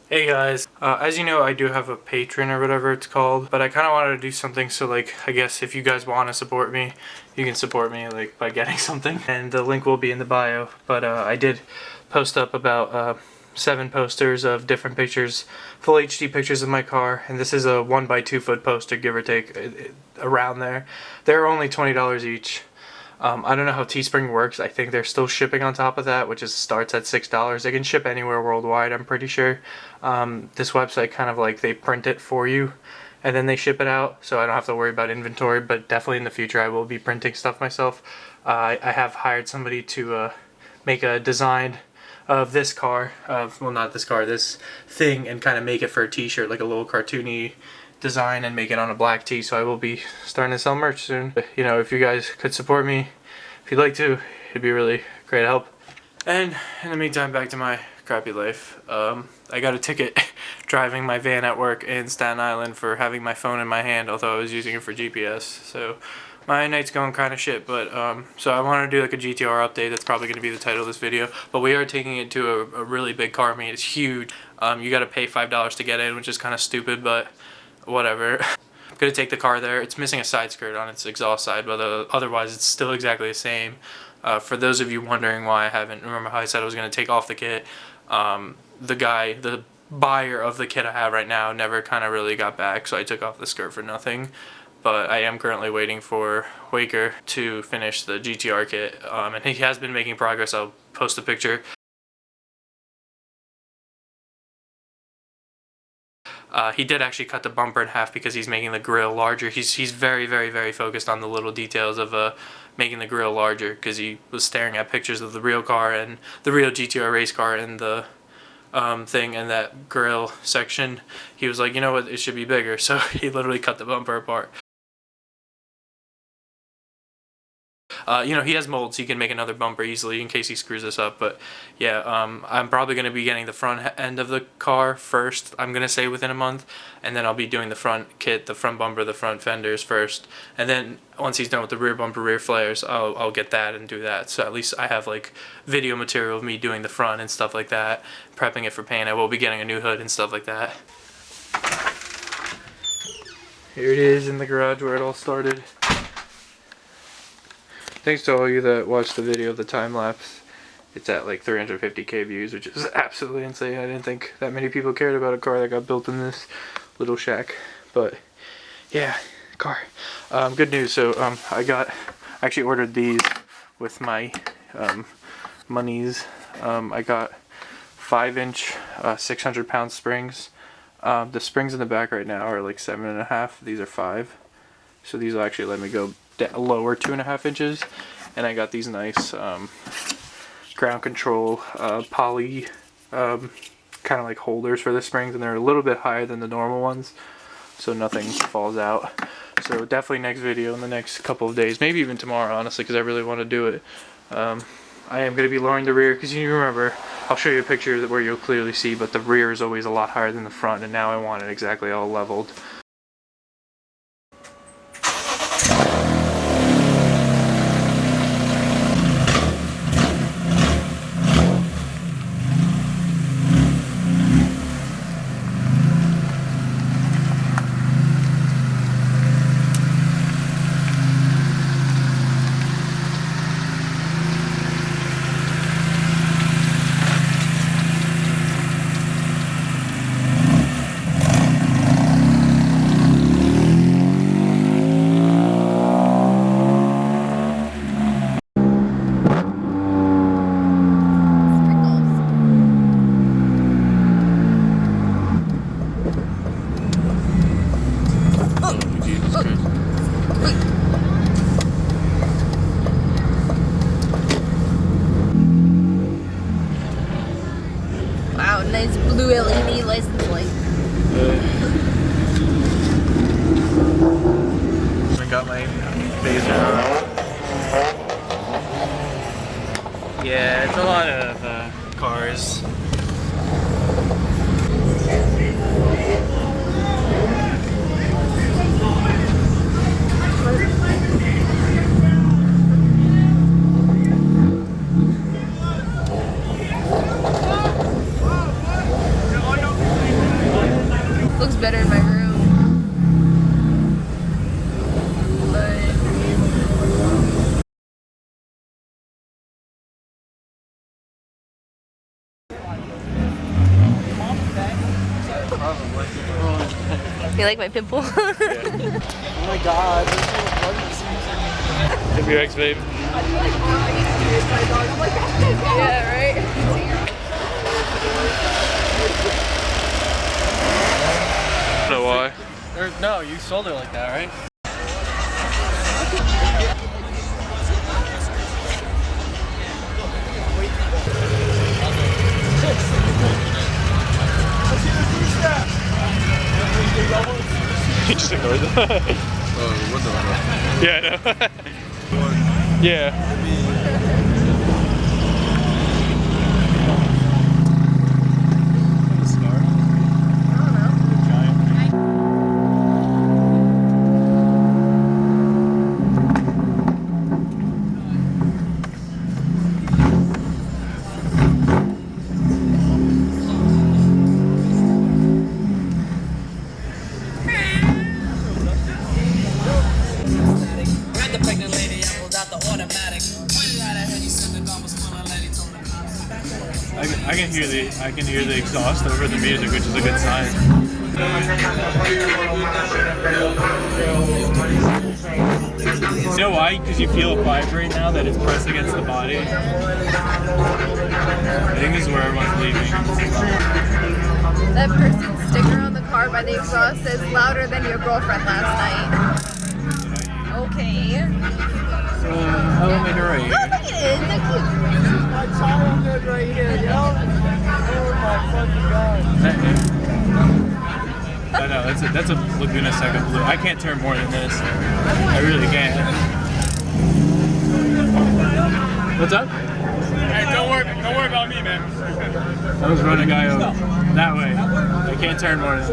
Hey guys, as you know, I do have a Patreon or whatever it's called, but I kind of wanted to do something so, like, I guess if you guys want to support me, you can support me, like, by getting something, and the link will be in the bio. But I did post up about 7 posters of different pictures, full HD pictures of my car, and this is a 1x2 foot poster, give or take, around there. They're only $20 each. I don't know how Teespring works. I think they're still shipping on top of that, which starts at $6. They can ship anywhere worldwide, I'm pretty sure. This website kind of like they print it for you and then they ship it out, so I don't have to worry about inventory, but definitely in the future I will be printing stuff myself. I have hired somebody to make a design of this car, well, not this car, this thing, and kind of make it for a t-shirt, like a little cartoony design, and make it on a black tee. So I will be starting to sell merch soon. You know, if you guys could support me, if you'd like to, it'd be really great help. And in the meantime, back to my crappy life. I got a ticket driving my van at work in Staten Island for having my phone in my hand, although I was using it for GPS. So my night's going kind of shit, but so I want to do like a GTR update. That's probably going to be the title of this video. But we are taking it to a really big car meet. It's huge. You got to pay $5 to get in, which is kind of stupid, but whatever. I'm gonna take the car there. It's missing a side skirt on its exhaust side, but otherwise it's still exactly the same. For those of you wondering why I haven't, remember how I said I was gonna take off the kit, the buyer of the kit I have right now never kind of really got back, so I took off the skirt for nothing. But I am currently waiting for Waker to finish the GTR kit, and he has been making progress. I'll post a picture. He did actually cut the bumper in half because he's making the grille larger. He's very, very, very focused on the little details of making the grille larger, because he was staring at pictures of the real car and the real GTR race car and the thing in that grille section. He was like, you know what, it should be bigger. So he literally cut the bumper apart. You know, he has molds, so he can make another bumper easily in case he screws this up. But yeah, I'm probably going to be getting the front end of the car first, I'm going to say within a month, and then I'll be doing the front kit, the front bumper, the front fenders first, and then once he's done with the rear bumper, rear flares, I'll get that and do that. So at least I have like video material of me doing the front and stuff like that, prepping it for paint. I will be getting a new hood and stuff like that. Here it is in the garage where it all started. Thanks to all you that watched the video of the time lapse. It's at like 350k views, which is absolutely insane. I didn't think that many people cared about a car that got built in this little shack. But yeah, car. Good news. So I actually ordered these with my monies. I got 5-inch 600-pound springs. The springs in the back right now are like 7.5. These are 5. So these will actually let me go lower 2.5 inches, and I got these nice ground control poly kind of like holders for the springs, and they're a little bit higher than the normal ones, so nothing falls out. So definitely next video in the next couple of days, maybe even tomorrow, honestly, because I really want to do it. I am going to be lowering the rear, because you remember, I'll show you a picture where you'll clearly see, but the rear is always a lot higher than the front, and now I want it exactly all leveled. Wow, nice blue LED license plate. I got my phaser on. Yeah, it's a lot of cars. You like my pimple? Oh my god. WX, babe. Yeah, right? I don't know why. No, you sold it like that, right? He just ignored them. Yeah, I know. Yeah. I can hear the exhaust over the music, which is a good sign. You know why? Because you feel a vibrate now that it's pressed against the body. I think this is where everyone's leaving. That person's sticker on the car by the exhaust says louder than your girlfriend last night. Okay. Elevator right here. Oh, look at it. They're cute. My childhood right here, yo. Oh my fucking god. I know, that's a Laguna Seca blue. I can't turn more than this. I really can't. What's up? Hey, don't worry about me, man. I was running a guy over that way. I can't turn more than this.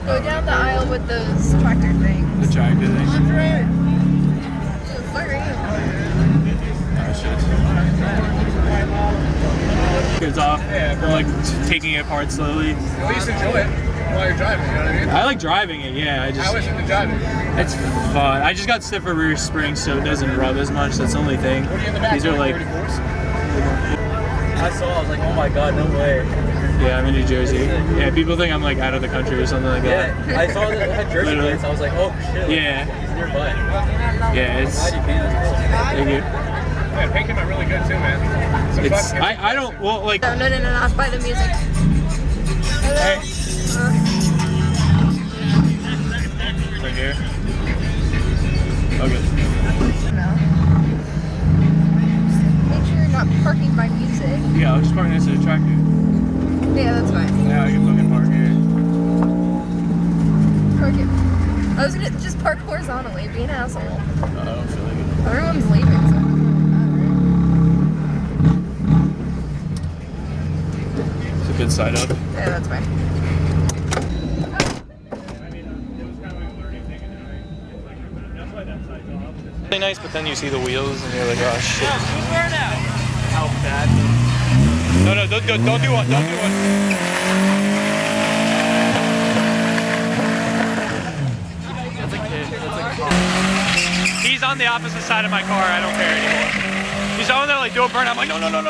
Go down the aisle with those tractor things. The tractor thing. It's off. They're like taking it apart slowly. At least enjoy it while you're driving, you know what I mean? I like driving it, yeah. I wish you could drive it. It's fun. I just got stiffer rear springs so it doesn't rub as much. That's the only thing. What are you in the back? These are like. 34s? I was like, oh my god, no way. Yeah, I'm in New Jersey. Yeah, people think I'm like out of the country or something like that. Yeah, I saw that it had Jersey Literally. plates. I was like, oh shit. Yeah. He's nearby. Yeah, it's. Glad you came. Thank you. Yeah, paint came out really good too, man. It's. I don't. Well, like. No, not by the music. Hey. Right here. Okay. No. Make sure you're not parking by music. Yeah, I'll just park next to the tractor. Yeah, that's fine. Yeah, I can fucking park here. Park it. I was gonna just park horizontally, be an asshole. I don't feel like it. Everyone's leaving, so. It's a good side up. Yeah, that's fine. Really nice, but then you see the wheels and you're like, oh shit. How bad? No, don't do one. Don't do one. That's a kid. He's on the opposite side of my car. I don't care anymore. He's on there like, do a burn. I'm like, no. No, because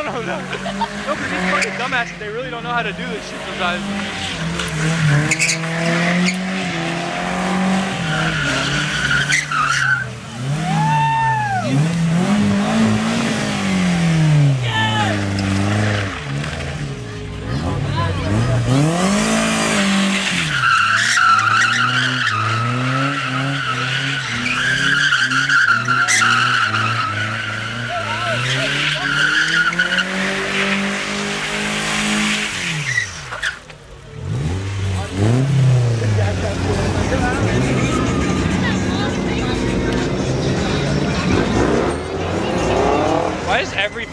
these fucking dumbasses, they really don't know how to do this shit sometimes. Why is every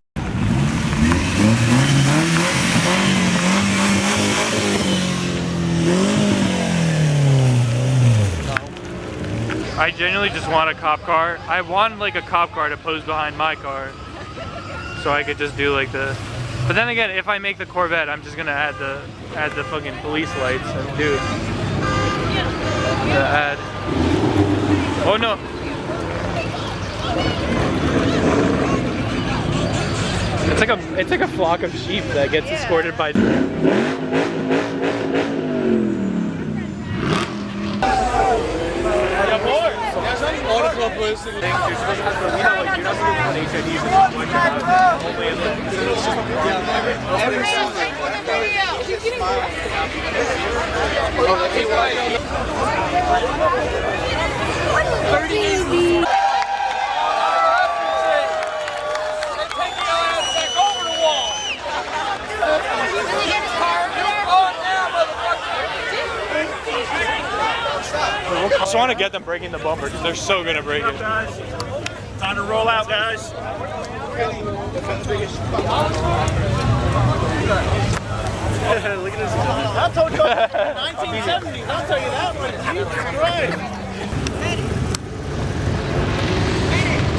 I genuinely just want a cop car. I want like a cop car to pose behind my car, so I could just do like the. But then again, if I make the Corvette, I'm just gonna add the fucking police lights and do the ad. Oh no. It's like a flock of sheep that gets escorted by. I just want to get them breaking the bumper because they're so good at breaking. Time to roll out, guys. Look at this. I told you 1970s. I'll tell you that one. Jesus Christ.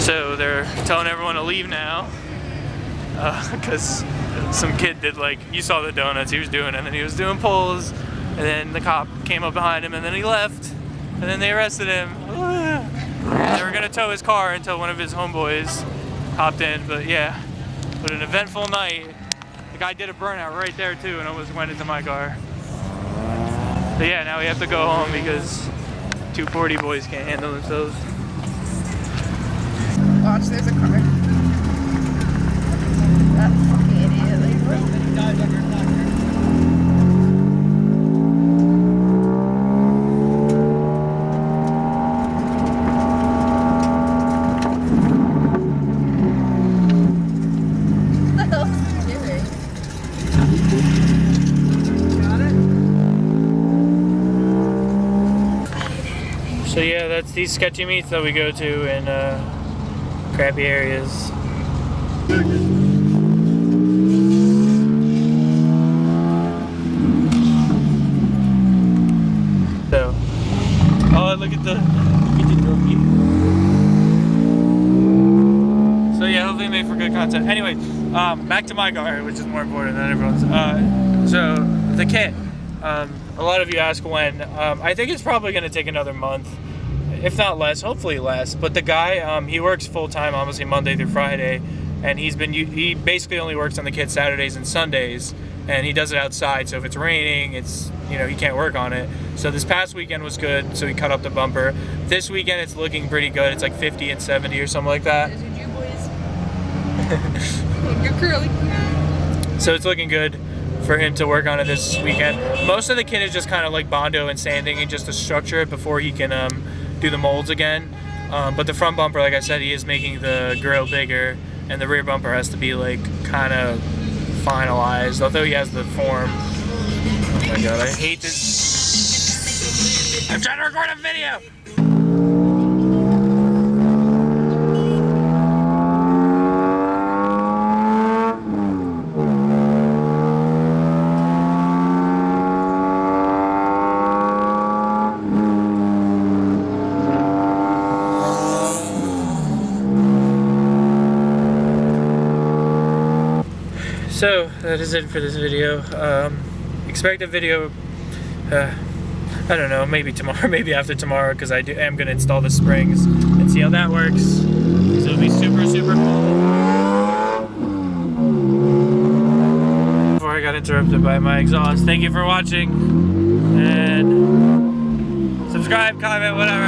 So they're telling everyone to leave now because some kid did, like, you saw the donuts he was doing, and then he was doing pulls, and then the cop came up behind him, and then he left, and then they arrested him. They were gonna tow his car until one of his homeboys hopped in, but yeah, what an eventful night. The guy did a burnout right there too and almost went into my car. But yeah, now we have to go home because 240 boys can't handle themselves. Watch, there's a car. That fucking idiot. Like, So yeah, that's these sketchy meets that we go to in crappy areas. So, oh, look at the doggy. So yeah, hopefully make for good content. Anyway, back to my car, which is more important than everyone's. So the kit. A lot of you ask when. I think it's probably going to take another month, if not less, hopefully less. But the guy, he works full time, obviously Monday through Friday, and he basically only works on the kit Saturdays and Sundays, and he does it outside. So if it's raining, it's, you know, he can't work on it. So this past weekend was good, so he cut up the bumper. This weekend it's looking pretty good. It's like 50 and 70 or something like that. you're curly. So it's looking good for him to work on it this weekend. Most of the kit is just kind of like Bondo and sanding and just to structure it before he can do the molds again. But the front bumper, like I said, he is making the grill bigger, and the rear bumper has to be like kind of finalized, although he has the form. Oh my god, I hate this. I'm trying to record a video! So that is it for this video. Expect a video, I don't know, maybe tomorrow, maybe after tomorrow, because I am going to install the springs and see how that works. So it'll be super, super cool. Before I got interrupted by my exhaust, thank you for watching, and subscribe, comment, whatever.